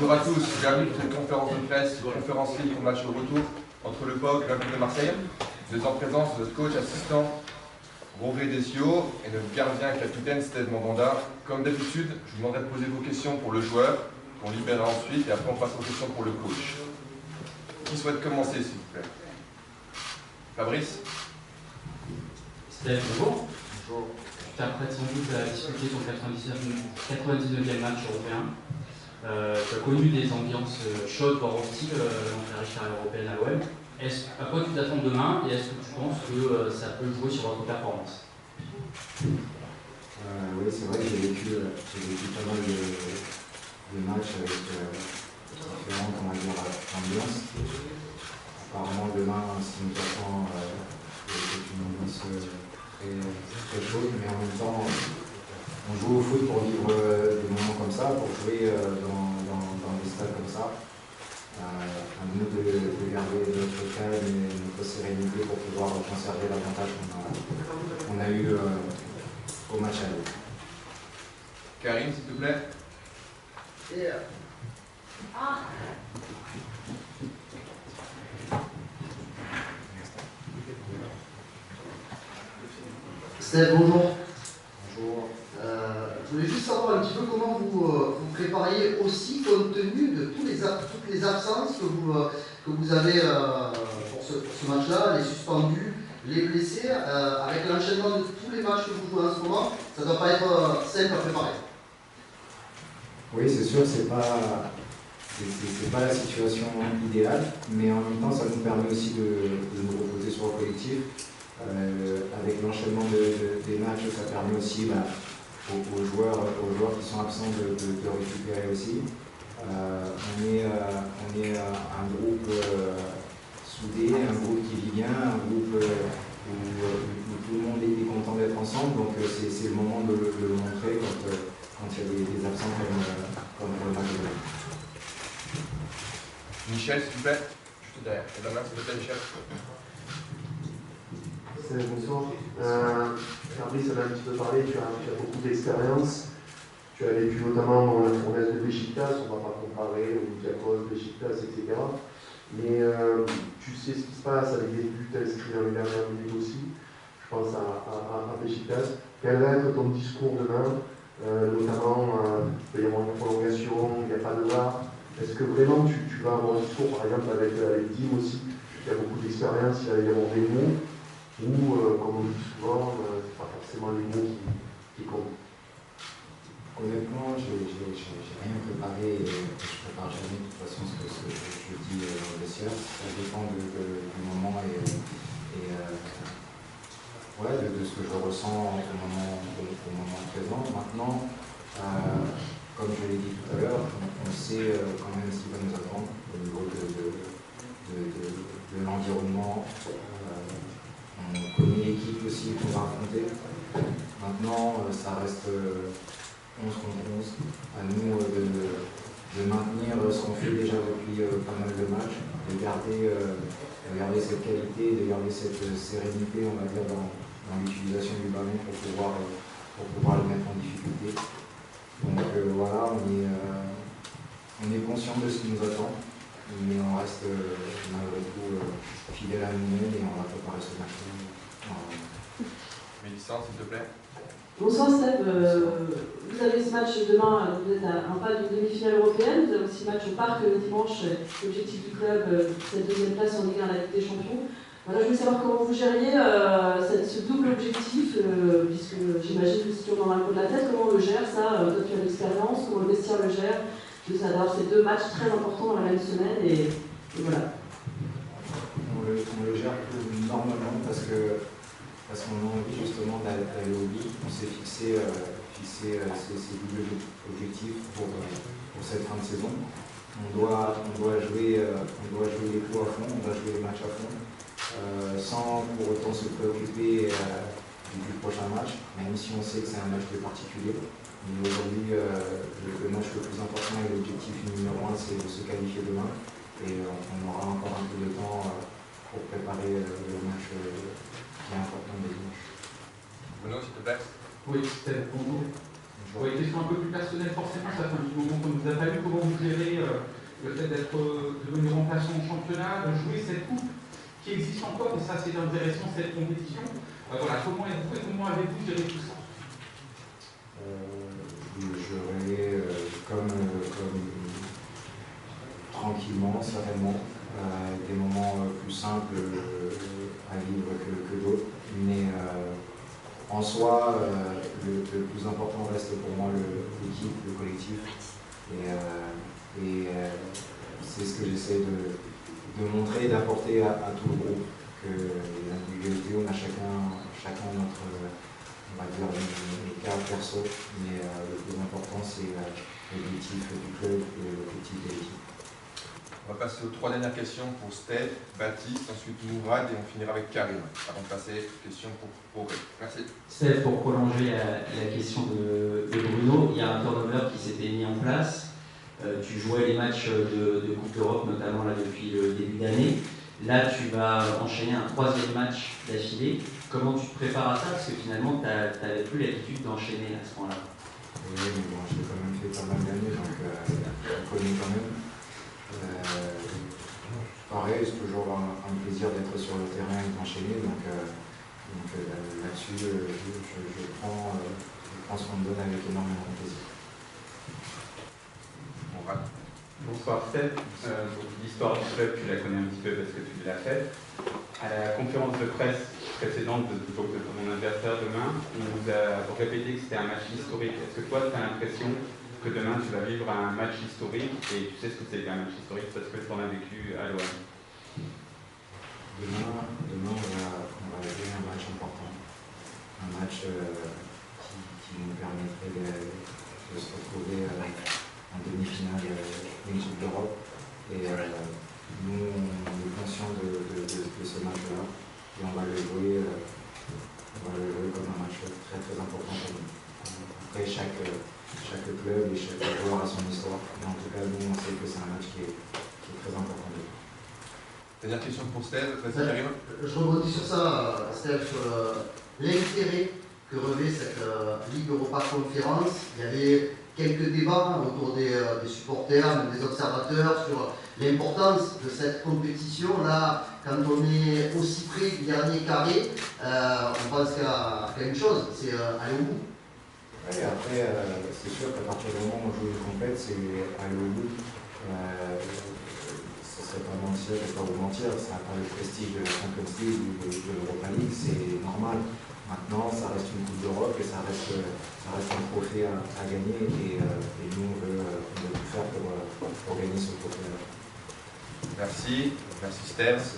Bonjour à tous, bienvenue pour cette conférence de presse, conférence libre au match au retour entre le POC et l'Olympique de Marseille. Nous sommes en présence de notre coach assistant Roger Descio et notre gardien capitaine Steve Mandanda. Comme d'habitude, je vous demanderai de poser vos questions pour le joueur, qu'on libérera ensuite et après on passe aux questions pour le coach. Qui souhaite commencer s'il vous plaît? Fabrice? Steve, bonjour. Bonjour. Tu t'apprêtes sans doute à discuter ton 99e match européen. Tu as connu des ambiances chaudes, voire hostiles dans ta riche carrière européenne à l'OM. À quoi tu t'attends demain et est-ce que tu penses que ça peut jouer sur votre performance? Oui, c'est vrai que j'ai vécu pas mal de matchs avec différentes ambiances. Apparemment, demain, si nous attend, c'est une ambiance très chaude, mais en même temps, on joue au foot pour vivre des moments comme ça, pour jouer dans des stades comme ça. À nous de garder notre calme et notre sérénité pour pouvoir conserver l'avantage qu'on a eu au match aller. Karim, s'il te plaît. Steve, bonjour. Bonjour. Je voulais juste savoir un petit peu comment vous prépariez aussi compte tenu de toutes les absences que vous avez pour ce match-là, les suspendus, les blessés, avec l'enchaînement de tous les matchs que vous jouez en ce moment, ça ne doit pas être simple à préparer. Oui, c'est sûr, c'est pas la situation idéale, mais en même temps, ça nous permet aussi de nous reposer sur le collectif. Avec l'enchaînement des matchs, ça permet aussi aux joueurs qui sont absents de récupérer aussi. On est un groupe soudé, un groupe qui vit bien, un groupe où tout le monde est content d'être ensemble, donc c'est le moment de le montrer quand il y a des absents comme le match de demain. Michel, s'il vous plaît. Juste derrière. Et la main, s'il te plaît, Michel. Bonsoir. Fabrice en a un petit peu parlé, tu as beaucoup d'expérience. Tu as vécu notamment dans la fournaise de Beşiktaş, on ne va pas comparer, ou Diakos, Beşiktaş, etc. Mais tu sais ce qui se passe avec des buts inscrits dans les dernières minutes aussi. Je pense à Beşiktaş. Quel va être ton discours demain? Notamment, il peut y avoir une prolongation, il n'y a pas de VAR. Est-ce que vraiment tu vas avoir un discours, par exemple, avec Dim aussi, qui a beaucoup d'expérience, il va y avoir des mots? Ou, comme on dit souvent, c'est pas forcément les mots qui comptent. Honnêtement, j'ai rien préparé et je prépare jamais de toute façon ce que je dis dans le vestiaire. Ça dépend du moment et de ce que je ressens au moment présent. Maintenant, comme je l'ai dit tout à l'heure, on sait quand même ce qui va nous attendre au niveau de l'environnement. On connaît l'équipe aussi qu'on va affronter. Maintenant, ça reste 11 contre 11. À nous de maintenir ce qu'on fait déjà depuis pas mal de matchs, de garder cette qualité, de garder cette sérénité, on va dire, dans l'utilisation du ballon pour pouvoir le mettre en difficulté. Donc voilà, on est conscient de ce qui nous attend, mais on reste malgré tout fidèle à nous-mêmes et on va préparer ce match-là. Mélissa, s'il te plaît. Bonsoir Steve, vous avez ce match demain, vous êtes à un pas d'une demi-finale européenne, vous avez aussi match au Parc le dimanche, l'objectif du club, cette deuxième place en Ligue 1 à la Ligue des Champions. Voilà, je voulais savoir comment vous gériez ce double objectif, puisque j'imagine que c'est toujours dans un coin de la tête, comment on le gère ça, toi tu as l'expérience, comment le vestiaire le gère, d'avoir ces deux matchs très importants dans la même semaine et voilà. On le gère normalement parce qu'on a envie justement d'aller au but. On s'est fixé ces doubles objectifs pour cette fin de saison. On doit jouer les coups à fond, on doit jouer les matchs à fond, sans pour autant se préoccuper du prochain match, même si on sait que c'est un match très particulier. Mais aujourd'hui, le match le plus important et l'objectif numéro 1, c'est de se qualifier demain. Et on aura encore un peu de temps pour préparer le match qui est important de dimanche. Bruno, s'il te plaît. Oui, Steve, bonjour. Une question un peu plus personnelle forcément, ça fait un petit moment qu'on ne vous a pas vu. Comment vous gérez le fait d'être devenu remplaçant au championnat, de jouer cette coupe qui existe encore, et ça c'est intéressant, cette compétition. Voilà, comment avez-vous géré tout ça? Je gérerai comme tranquillement, sereinement, des moments plus simples à vivre que d'autres. Mais en soi, le plus important reste pour moi l'équipe, le collectif. Et c'est ce que j'essaie de montrer et d'apporter à tout le groupe. Que les individualités, on a chacun notre, on va dire, les cas perso, mais le plus important c'est l'objectif du club et l'objectif de l'équipe. On va passer aux 3 dernières questions pour Steph, Baptiste, ensuite Mourad et on finira avec Karim. Avant de passer aux questions pour Progrès. Merci. Steph, pour prolonger la question de Bruno, il y a un turnover qui s'était mis en place. Tu jouais les matchs de Coupe d'Europe, notamment là, depuis le début d'année. Là, tu vas enchaîner un 3e match d'affilée. Comment tu te prépares à ça? Parce que finalement, tu n'avais plus l'habitude d'enchaîner à ce point-là. Oui, mais bon, j'ai quand même fait pas mal d'années, donc je connais quand même. Pareil, c'est toujours un plaisir d'être sur le terrain et d'enchaîner. Donc là-dessus, je prends ce qu'on me donne avec énormément de plaisir. Mourad. Bonsoir Steph, l'histoire du club tu la connais un petit peu parce que tu l'as faite. À la conférence de presse précédente de mon adversaire demain, on vous a répété que c'était un match historique. Est-ce que toi tu as l'impression que demain tu vas vivre un match historique et tu sais ce que c'est qu'un match historique parce que tu en as vécu à l'OM? Demain on va jouer un match important, un match qui nous permettrait de se retrouver en demi-finale d'une Coupe d'Europe. Et nous, on est conscients de ce match-là et on va le jouer comme un match très très important pour nous. Après, chaque club et chaque joueur a son histoire, mais en tout cas, nous, on sait que c'est un match qui est très important. Dernière question pour Steph, vas-y Karim. Je rebondis sur ça, Steph, sur l'intérêt que revêt cette Ligue Europa Conférence. Il y avait quelques débats autour des supporters, même des observateurs, sur l'importance de cette compétition-là. Quand on est aussi près du dernier carré, on pense qu'à une chose, c'est aller au bout. Oui, après, c'est sûr qu'à partir du moment où on joue une compète, c'est aller au bout. Ça ne serait pas mentir, je ne vais pas vous mentir, ça n'a pas le prestige de la Champions League ou de l'Europa League, c'est normal. Maintenant, ça reste une Coupe d'Europe et ça reste un trophée à gagner et nous, on veut tout faire pour gagner ce trophée-là. Merci Steph.